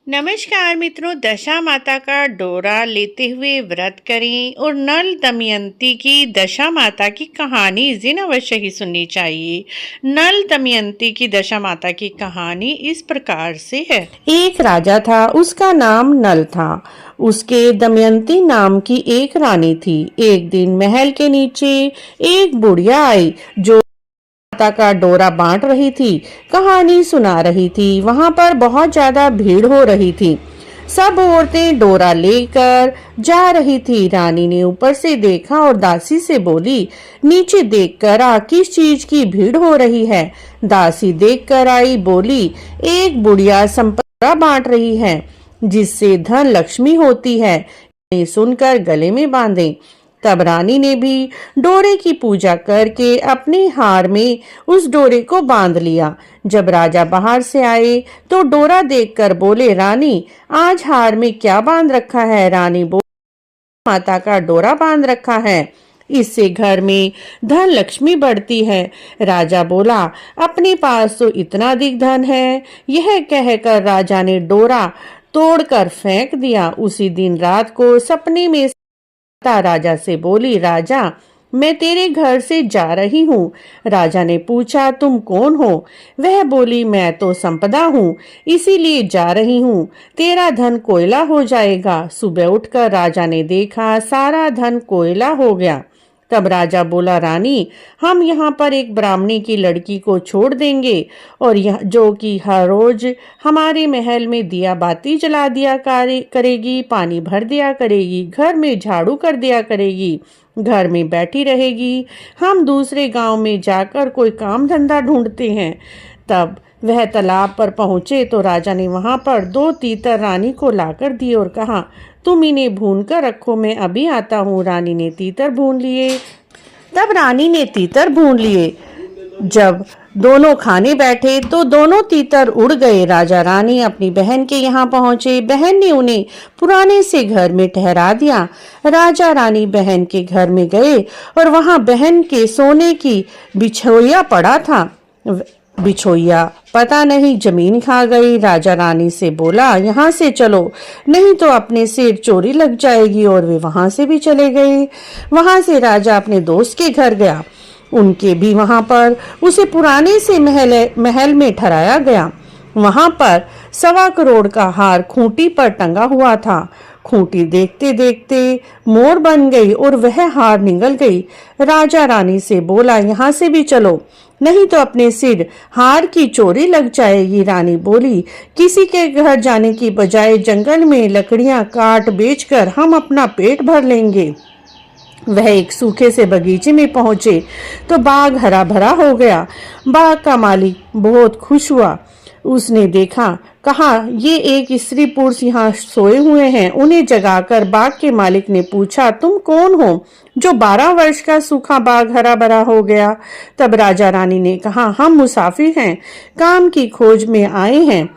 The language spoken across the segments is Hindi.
नमस्कार मित्रों, दशा माता का डोरा लेते हुए व्रत करें और नल दमयंती की दशा माता की कहानी इस दिन अवश्य ही सुननी चाहिए। नल दमयंती की दशा माता की कहानी इस प्रकार से है। एक राजा था, उसका नाम नल था। उसके दमयंती नाम की एक रानी थी। एक दिन महल के नीचे एक बुढ़िया आई जो माता का डोरा बांट रही थी, कहानी सुना रही थी। वहां पर बहुत ज्यादा भीड़ हो रही थी। सब औरतें डोरा लेकर जा रही थी। रानी ने ऊपर से देखा और दासी से बोली, नीचे देखकर आ, किस चीज की भीड़ हो रही है। दासी देखकर आई, बोली, एक बुढ़िया संपदा बांट रही है जिससे धन लक्ष्मी होती है। ये सुनकर गले में बांधे। तब रानी ने भी डोरे की पूजा करके अपने हार में उस डोरे को बांध लिया। जब राजा बाहर से आए तो डोरा देखकर बोले, रानी, आज हार में क्या बांध रखा है। रानी बोली, माता का डोरा बांध रखा है, इससे घर में धन लक्ष्मी बढ़ती है। राजा बोला, अपने पास तो इतना अधिक धन है। यह कहकर राजा ने डोरा तोड़कर फेंक दिया। उसी दिन रात को सपने में माता राजा से बोली, राजा, मैं तेरे घर से जा रही हूँ। राजा ने पूछा, तुम कौन हो। वह बोली, मैं तो संपदा हूँ, इसीलिए जा रही हूँ। तेरा धन कोयला हो जाएगा। सुबह उठकर राजा ने देखा सारा धन कोयला हो गया। तब राजा बोला, रानी, हम यहाँ पर एक ब्राह्मणी की लड़की को छोड़ देंगे और यह जो कि हर रोज हमारे महल में दिया बाती जला दिया करेगी, पानी भर दिया करेगी, घर में झाड़ू कर दिया करेगी, घर में बैठी रहेगी। हम दूसरे गांव में जाकर कोई काम धंधा ढूंढते हैं। तब वह तालाब पर पहुंचे तो राजा ने वहां पर 2 तीतर रानी को लाकर दिए और कहा, तुम इन्हें भून कर रखो, मैं अभी आता हूँ। रानी ने तीतर भून लिए। तब रानी ने तीतर भून लिए। जब दोनों खाने बैठे तो दोनों तीतर उड़ गए। राजा रानी अपनी बहन के यहाँ पहुंचे। बहन ने उन्हें पुराने से घर में ठहरा दिया। राजा रानी बहन के घर में गए और वहां बहन के सोने की बिछोया पड़ा था। बिछोया पता नहीं जमीन खा गई। राजा रानी से बोला, यहाँ से चलो, नहीं तो अपने सिर चोरी लग जाएगी। और वे वहां से भी चले गए। वहां से राजा अपने दोस्त के घर गया। उनके भी वहां पर उसे पुराने से महल में ठहराया गया। वहां पर 1.25 करोड़ का हार खूंटी पर टंगा हुआ था। खूंटी देखते देखते मोर बन गई और वह हार निगल गई। राजा रानी से बोला, यहाँ से भी चलो, नहीं तो अपने सिर हार की चोरी लग जाएगी। रानी बोली, किसी के घर जाने की बजाय जंगल में लकड़ियां काट बेचकर हम अपना पेट भर लेंगे। वह एक सूखे से बगीचे में पहुंचे तो बाग हरा भरा हो गया। बाग का मालिक बहुत खुश हुआ। उसने देखा, कहा, ये एक स्त्री पुरुष यहाँ सोए हुए हैं। उन्हें जगाकर बाग के मालिक ने पूछा, तुम कौन हो जो 12 वर्ष का सूखा बाग हरा भरा हो गया। तब राजा रानी ने कहा, हम मुसाफिर हैं, काम की खोज में आए हैं।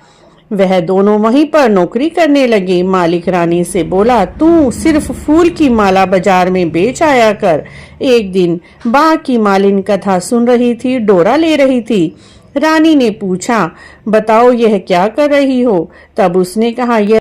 वह दोनों वहीं पर नौकरी करने लगे। मालिक रानी से बोला, तू सिर्फ फूल की माला बाजार में बेच आया कर। एक दिन बाग की मालिन कथा सुन रही थी, डोरा ले रही थी। रानी ने पूछा, बताओ यह क्या कर रही हो। तब उसने कहा, यह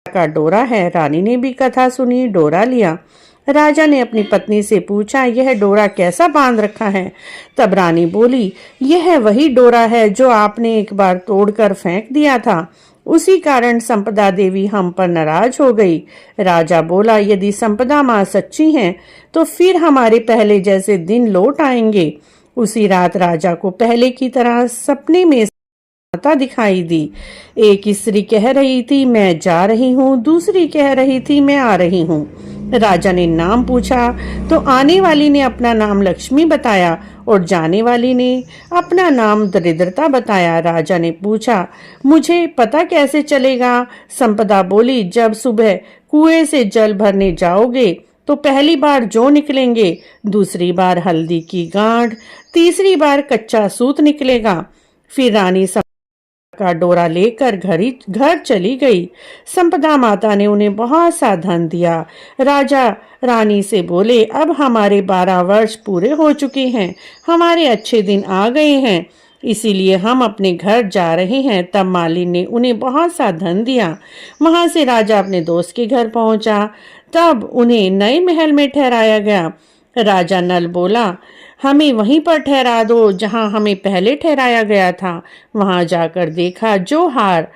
का डोरा है। रानी ने भी कथा सुनी, डोरा लिया। राजा ने अपनी पत्नी से पूछा, यह डोरा कैसा बांध रखा है। तब रानी बोली, यह वही डोरा है जो आपने एक बार तोड़कर फेंक दिया था, उसी कारण संपदा देवी हम पर नाराज हो गई। राजा बोला, यदि संपदा माँ सच्ची हैं तो फिर हमारे पहले जैसे दिन लौट आएंगे। उसी रात राजा को पहले की तरह सपने में माता दिखाई दी। एक स्त्री कह रही थी, मैं जा रही हूँ, दूसरी कह रही थी, मैं आ रही हूँ। राजा ने नाम पूछा तो आने वाली ने अपना नाम लक्ष्मी बताया और जाने वाली ने अपना नाम दरिद्रता बताया। राजा ने पूछा, मुझे पता कैसे चलेगा। संपदा बोली, जब सुबह कुएं से जल भरने जाओगे तो पहली बार जौ निकलेंगे, दूसरी बार हल्दी की गांठ, तीसरी बार कच्चा सूत निकलेगा। फिर रानी का डोरा लेकर घर चली गई। संपदा माता ने उन्हें बहुत सा धन दिया। राजा रानी से बोले, अब हमारे 12 वर्ष पूरे हो चुके हैं, हमारे अच्छे दिन आ गए हैं। इसीलिए हम अपने घर जा रहे हैं। तब माली ने उन्हें बहुत सा धन दिया। वहां से राजा अपने दोस्त के घर पहुंचा। तब उन्हें नए महल में ठहराया गया। राजा नल बोला, हमें वहीं पर ठहरा दो जहां हमें पहले ठहराया गया था। वहां जाकर देखा, जो हार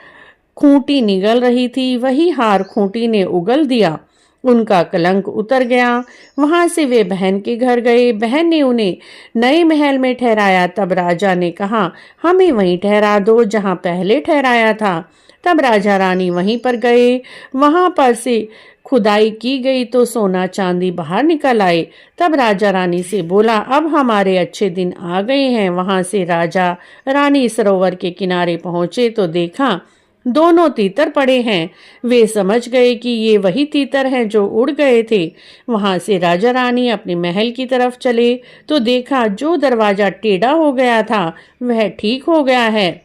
खूंटी निगल रही थी वही हार खूंटी ने उगल दिया। उनका कलंक उतर गया। वहां से वे बहन के घर गए। बहन ने उन्हें नए महल में ठहराया। तब राजा ने कहा, हमें वहीं ठहरा दो जहां पहले ठहराया था। तब राजा रानी वहीं पर गए। वहां पर से खुदाई की गई तो सोना चांदी बाहर निकल आए। तब राजा रानी से बोला, अब हमारे अच्छे दिन आ गए हैं। वहां से राजा रानी सरोवर के किनारे पहुंचे तो देखा, दोनों तीतर पड़े हैं। वे समझ गए कि ये वही तीतर हैं जो उड़ गए थे। वहां से राजा रानी अपने महल की तरफ चले तो देखा, जो दरवाजा टेढ़ा हो गया था वह ठीक हो गया है।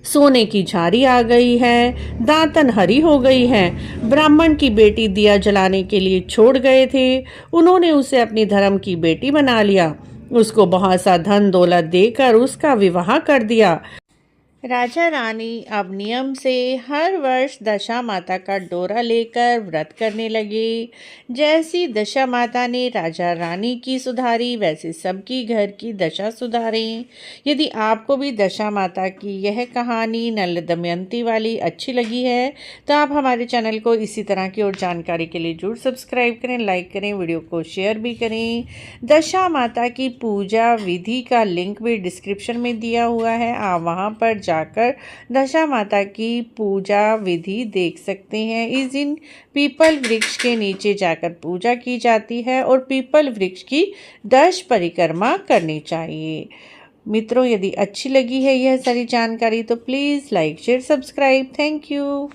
सोने की झारी आ गई है, दांतन हरी हो गई है। ब्राह्मण की बेटी दिया जलाने के लिए छोड़ गए थे, उन्होंने उसे अपनी धर्म की बेटी बना लिया। उसको बहुत सा धन दौलत देकर उसका विवाह कर दिया। राजा रानी अब नियम से हर वर्ष दशा माता का डोरा लेकर व्रत करने लगे। जैसी दशा माता ने राजा रानी की सुधारी, वैसे सबकी घर की दशा सुधारें। यदि आपको भी दशा माता की यह कहानी नल दमयंती वाली अच्छी लगी है तो आप हमारे चैनल को इसी तरह की और जानकारी के लिए जरूर सब्सक्राइब करें, लाइक करें, वीडियो को शेयर भी करें। दशा माता की पूजा विधि का लिंक भी डिस्क्रिप्शन में दिया हुआ है, आप वहाँ पर जाकर दशा माता की पूजा विधि देख सकते हैं। इस दिन पीपल वृक्ष के नीचे जाकर पूजा की जाती है और पीपल वृक्ष की 10 परिक्रमा करनी चाहिए। मित्रों, यदि अच्छी लगी है यह सारी जानकारी तो please like share subscribe. Thank you.